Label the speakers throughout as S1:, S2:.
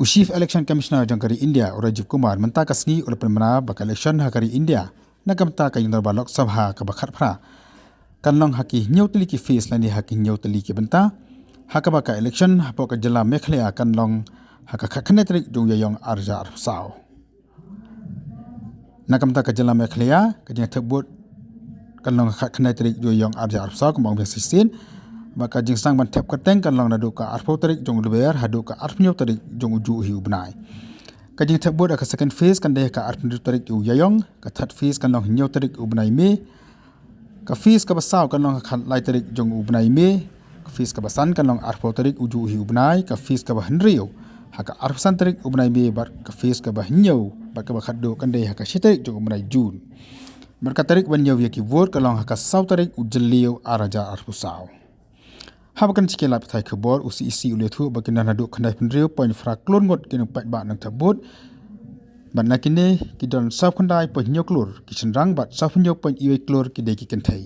S1: Chief Election Commissioner Jangkari India Rajiv Kumar menta kasni ul permana bak election hakari India nagamta ka yung Lok Sabha ka bakhat phra kanlong haki nyotli ki face lani haki nyotli ki benta hakabaka election hapo ka jala mekhlea kanlong haka khakhnetrik jong yayong arja sao nagamta ka jala mekhlea ka jeng thebut kanlong khakhnetrik jong yayong arja sao ka mong 16 maka jingsang ban thep kateng kan long nadu ka arpo tarik jong luber hadu ka arpnyo tarik jong uju hi ubnai ka jing thep bod ka second phase kan de ka arpnyo tarik u yayong ka third phase kan long nyo tarik ubnai me ka phase ka basaw kan long khan lai tarik jong ubnai me ka phase ka basan kan long arpo tarik uju hi ubnai ka phase ka bahnrio ha ka arpsan tarik ubnai me bar ka phase ka bahnyo bar ka bakhaddo kan de ha ka shitarik jong ubnai jun merka tarik banyo ki vote ka long ha ka saw tarik ujallio araja arpusaw habakan cikela pethai kebor usi isi ulethu bakinan hadu khandai pendriu point fra klon ngot kin pat ba nang tabut ban nakine kidon sap khandai point nyoklur kisendang bat sap nyok point iwe klor kidai ki kenthai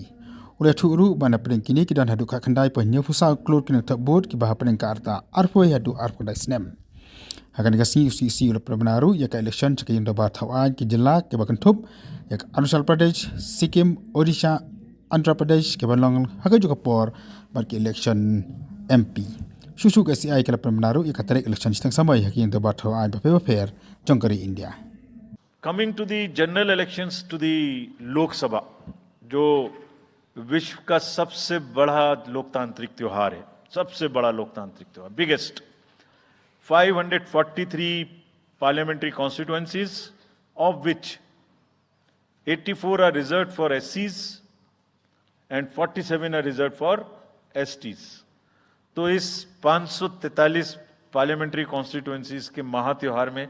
S1: ulethu ru ban apeng kini kidon hadu ka khandai point nyofusa klor kin tabut ki bah apeng ka arta arpoi hadu arpodai snem hakan gasi usi isi ul prabnaru ya ka election chakayin do ba thawaj ki jilla ke bakan thup ya Arunachal Pradesh Sikkim Odisha Andhra Pradesh ke balong haga juga por barki election MP susu ke CI kala premnaru ikatarek election stang samai hakin to batho ai ba fair Jangkari India.
S2: Coming to the general elections to the Lok Sabha जो विश्व का सबसे बड़ा लोकतांत्रिक त्योहार है, सबसे बड़ा लोकतांत्रिक त्योहार, biggest 543 parliamentary constituencies of which 84 are reserved for SCs and 47 are reserved for STs. तो इस 543 पार्लियामेंट्री कॉन्स्टिट्यूएंसीज के महात्योहार में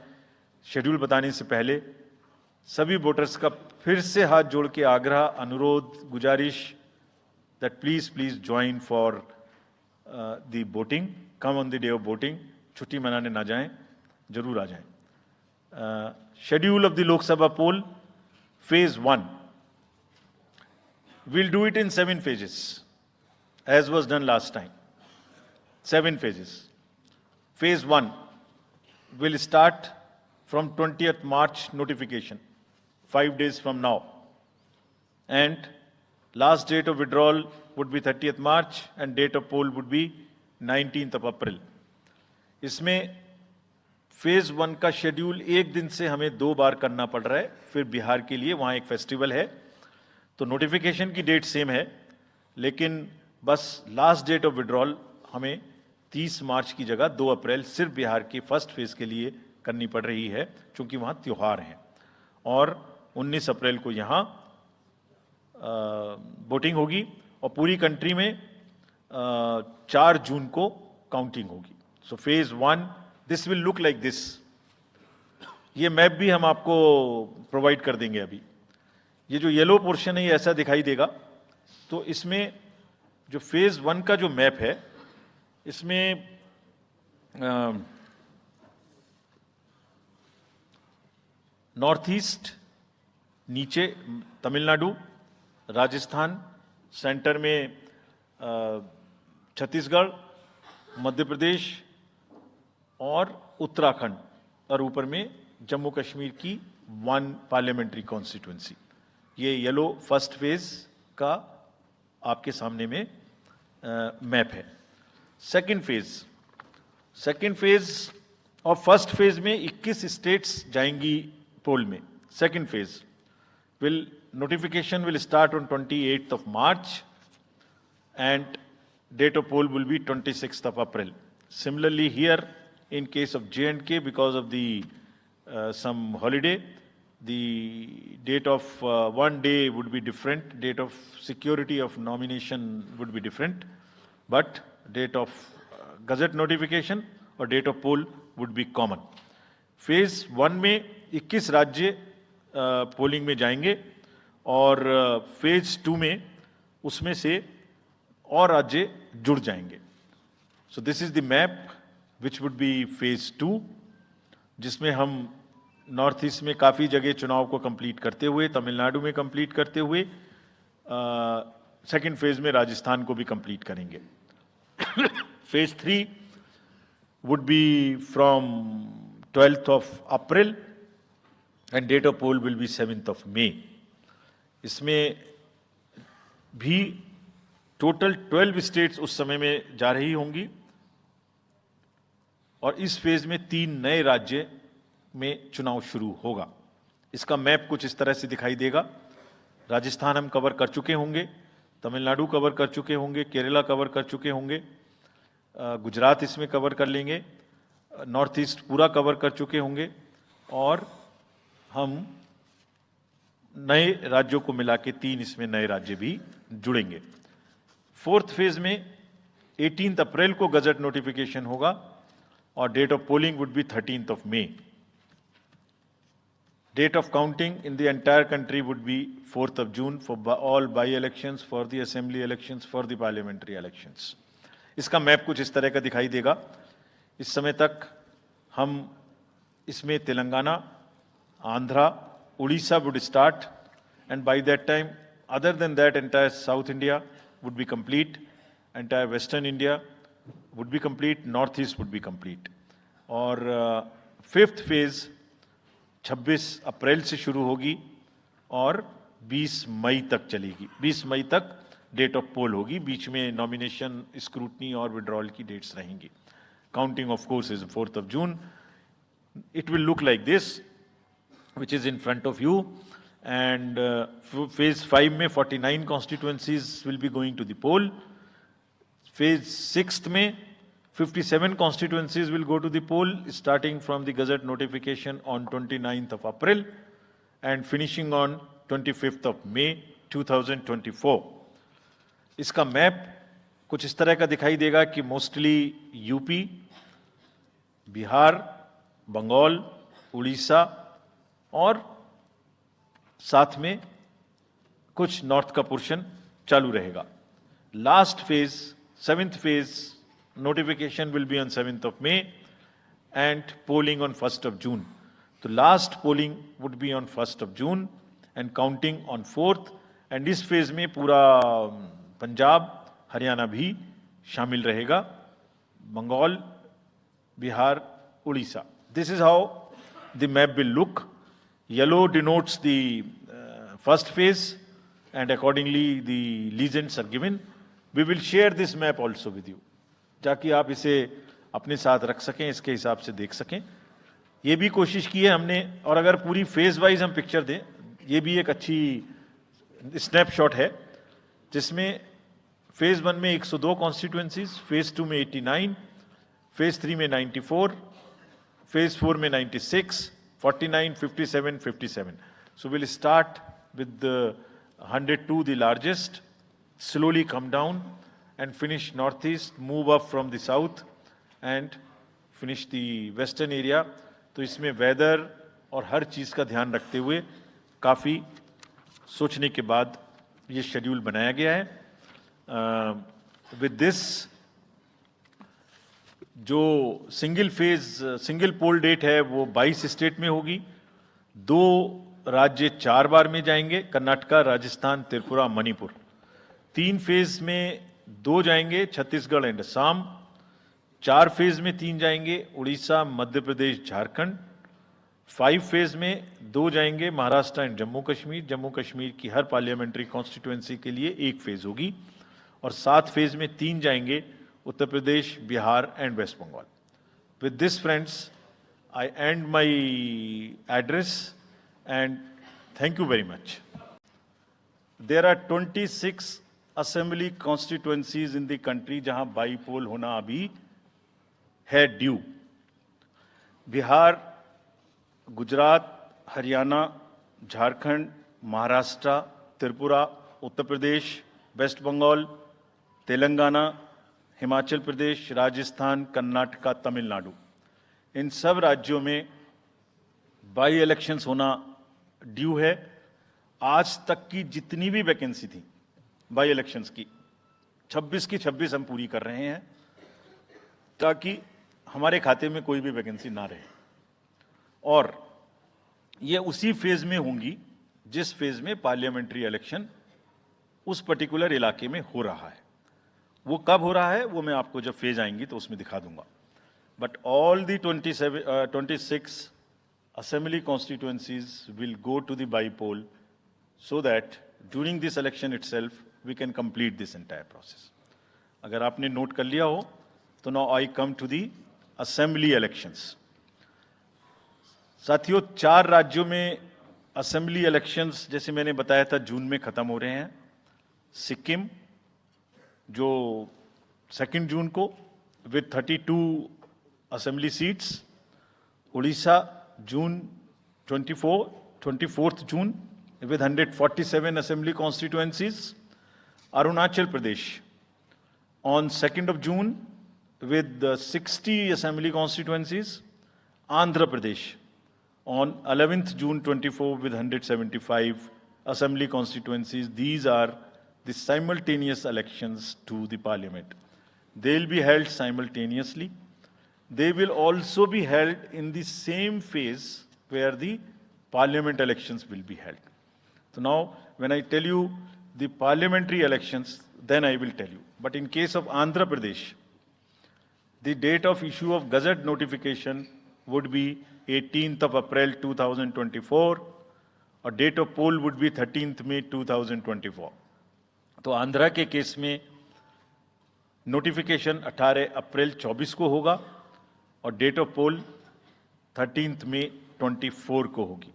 S2: शेड्यूल बताने से पहले सभी वोटर्स का फिर से हाथ जोड़ के आग्रह, अनुरोध, गुजारिश that please join for the voting, come on the day of voting, छुट्टी मनाने ना जाएं, जरूर आ जाएं. Schedule of the Lok Sabha poll phase 1. We'll do it in 7 phases, as was done last time. 7 phases. Phase 1 will start from 20th March notification, 5 days from now. And last date of withdrawal would be 30th March and date of poll would be 19th of April. इसमें phase 1 का schedule एक दिन से हमें 2 बार करना पड़ रहा है. फिर बिहार के लिए वहां एक फेस्टिवल है, तो नोटिफिकेशन की डेट सेम है, लेकिन बस लास्ट डेट ऑफ विड्रॉल हमें 30 मार्च की जगह 2 अप्रैल सिर्फ बिहार की फर्स्ट फेज के लिए करनी पड़ रही है, क्योंकि वहाँ त्योहार हैं. और 19 अप्रैल को यहाँ वोटिंग होगी और पूरी कंट्री में 4 जून को काउंटिंग होगी. So phase 1 this will look like this. ये मैप भी हम आपको प्रोवाइड कर देंगे. अभी ये जो येलो पोर्शन है ये ऐसा दिखाई देगा. तो इसमें जो फेज 1 का जो मैप है, इसमें नॉर्थ ईस्ट नीचे तमिलनाडु, राजस्थान, सेंटर में छत्तीसगढ़, मध्य प्रदेश और उत्तराखंड, और ऊपर में जम्मू कश्मीर की 1 पार्लियामेंट्री कॉन्स्टिट्यूएंसी. ये येलो फर्स्ट फेज का आपके सामने में मैप है. सेकंड फेज और फर्स्ट फेज में 21 स्टेट्स जाएंगी पोल में. Second phase notification will start on 28th of March and date of poll will be 26th of April. Similarly here in case of J&K, because of the some holiday, the date of one day would be different, date of security of nomination would be different, but date of gazette notification और date of poll would be common. Phase 1 में 21 राज्य polling में जाएंगे और phase 2 में उसमें से और राज्य जुड़ जाएंगे. So this is the map which would be phase 2, जिसमें हम नॉर्थ ईस्ट में काफ़ी जगह चुनाव को कंप्लीट करते हुए, तमिलनाडु में कंप्लीट करते हुए, सेकंड फेज में राजस्थान को भी कंप्लीट करेंगे. Phase 3 would be from 12th of April and date of poll will be 7th of May. इसमें भी टोटल 12 स्टेट्स उस समय में जा रही होंगी और इस फेज में 3 नए राज्य में चुनाव शुरू होगा। इसका मैप कुछ इस तरह से दिखाई देगा। राजस्थान हम कवर कर चुके होंगे, तमिलनाडु कवर कर चुके होंगे, केरला कवर कर चुके होंगे, गुजरात इसमें कवर कर लेंगे, नॉर्थ ईस्ट पूरा कवर कर चुके होंगे और हम नए राज्यों को मिला के 3 इसमें नए राज्य भी जुड़ेंगे। 4th फेज में 18 अप्रैल को गजट नोटिफिकेशन होगा और date of polling would be 13th of May. Date of counting in the entire country would be 4th of June for all by-elections, for the assembly elections, for the parliamentary elections. इसका map कुछ इस तरह का दिखाई देगा। इस समय तक हम इसमें Telangana, Andhra, Orissa would start, and by that time, other than that, entire South India would be complete, entire Western India would be complete, Northeast would be complete. और 5th phase 26 अप्रैल से शुरू होगी और 20 मई तक चलेगी। 20 मई तक डेट ऑफ पोल होगी, बीच में नॉमिनेशन, स्क्रूटनी और विड्रॉल की डेट्स रहेंगी। Counting of course is 4th of June. It will look like this, which is in front of you, and phase 5 में 49 constituencies will be going to the poll. Phase 6th में 57 constituencies will go to the poll, starting from the Gazette notification on 29th of April and finishing on 25th of May 2024. इसका map कुछ इस तरह का दिखाई देगा कि mostly UP, Bihar, Bengal, Orissa और साथ में कुछ नॉर्थ का पोर्शन चालू रहेगा। Last phase 7th phase notification will be on 7th of May and polling on 1st of June. तो last polling would be on 1st of June and counting on 4th, and इस phase में पूरा पंजाब, हरियाणा भी शामिल रहेगा, Bengal, Bihar, Orissa. This is how the map will look. Yellow denotes the first phase and accordingly the legends are given. We will share this map also with you, ताकि आप इसे अपने साथ रख सकें, इसके हिसाब से देख सकें। ये भी कोशिश की है हमने, और अगर पूरी फेज वाइज हम पिक्चर दें, ये भी एक अच्छी स्नैपशॉट है, जिसमें फेज 1 में 102 कॉन्स्टिट्यूएंसीज, फेज 2 में 89, फेज 3 में 94, फेज 4 में 96, 49, 57, 57. So we'll start with the 102, the largest, slowly come down and finish northeast, move up from the south and finish the western area. तो इसमें वेदर और हर चीज़ का ध्यान रखते हुए काफ़ी सोचने के बाद ये शेड्यूल बनाया गया है। विद दिस जो सिंगल पोल डेट है वो 22 स्टेट में होगी। 2 राज्य 4 बार में जाएंगे, कर्नाटका, राजस्थान, त्रिपुरा, मणिपुर। 3 फेज में 2 जाएंगे, छत्तीसगढ़ एंड असम। 4 फेज में 3 जाएंगे, उड़ीसा, मध्य प्रदेश, झारखंड। 5 फेज में 2 जाएंगे, महाराष्ट्र एंड जम्मू कश्मीर। जम्मू कश्मीर की हर पार्लियामेंट्री कॉन्स्टिट्यूएंसी के लिए 1 फेज होगी। और 7 फेज में 3 जाएंगे, Uttar Pradesh, Bihar and West Bengal. With this friends, I and my address and thank you very much. There are 26 assembly constituencies in the country जहां बाई पोल होना अभी है ड्यू। बिहार, गुजरात, हरियाणा, झारखंड, महाराष्ट्र, त्रिपुरा, उत्तर प्रदेश, वेस्ट बंगाल, तेलंगाना, हिमाचल प्रदेश, राजस्थान, कर्नाटका, तमिलनाडु, इन सब राज्यों में बाई इलेक्शंस होना ड्यू है। आज तक की जितनी भी वैकेंसी थी बाई इलेक्शंस की, 26 की 26 हम पूरी कर रहे हैं, ताकि हमारे खाते में कोई भी वैकेंसी ना रहे। और ये उसी फेज में होंगी जिस फेज में पार्लियामेंट्री इलेक्शन उस पर्टिकुलर इलाके में हो रहा है। वो कब हो रहा है वो मैं आपको जब फेज आएंगी तो उसमें दिखा दूंगा। but all the 26 assembly constituencies will go to the by-poll so that during this election itself we can complete this entire process. अगर आपने नोट कर लिया हो तो now I come to the assembly elections. साथियों, 4 राज्यों में असेंबली इलेक्शंस जैसे मैंने बताया था जून में खत्म हो रहे हैं. सिक्किम जो 2 जून को with 32 assembly seats, Orissa June 24th June with 147 assembly constituencies, Arunachal Pradesh on 2nd of June with 60 assembly constituencies, Andhra Pradesh on 11th June 24 with 175 assembly constituencies. These are the simultaneous elections to the parliament. They will be held simultaneously. They will also be held in the same phase where the parliament elections will be held. So now, when I tell you the parliamentary elections, then I will tell you. But in case of Andhra Pradesh, the date of issue of Gazette notification would be 18th of April 2024, or date of poll would be 13th May 2024. तो आंध्रा के case में notification 18 अप्रैल 24 को होगा और date of pole 13th May 24 को होगी.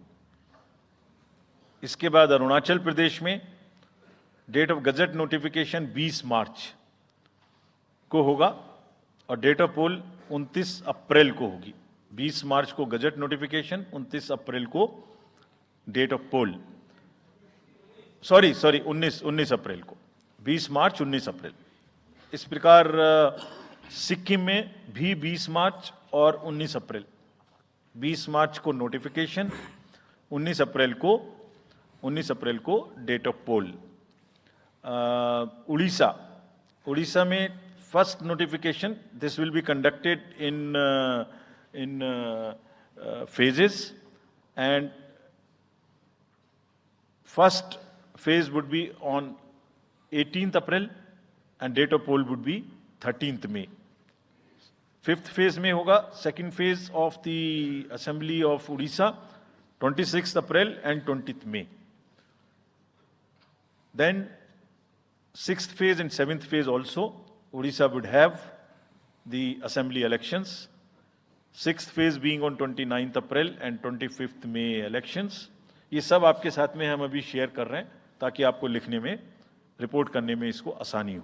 S2: इसके बाद अरुणाचल प्रदेश में डेट ऑफ गजट नोटिफिकेशन 20 मार्च को होगा और डेट ऑफ पोल 29 अप्रैल को होगी. 20 मार्च को गजट नोटिफिकेशन, 29 अप्रैल को डेट ऑफ पोल. सॉरी 19 अप्रैल को. 20 मार्च 19 अप्रैल. इस प्रकार सिक्किम में भी 20 मार्च और 19 अप्रैल. 20 मार्च को नोटिफिकेशन, 19 अप्रैल को डेट ऑफ पोल. उड़ीसा में first notification, this will be conducted in phases, and first phase would be on 18th April and date of poll would be 13th May. 5th phase में होगा second phase of the assembly of Odisha 26th April and 20th May. Then 6th phase and 7th phase also Odisha would have the assembly elections. 6th phase being on 29th April and 25th May elections. ये सब आपके साथ में हम अभी share कर रहे हैं ताकि आपको लिखने में, रिपोर्ट करने में इसको आसानी हो.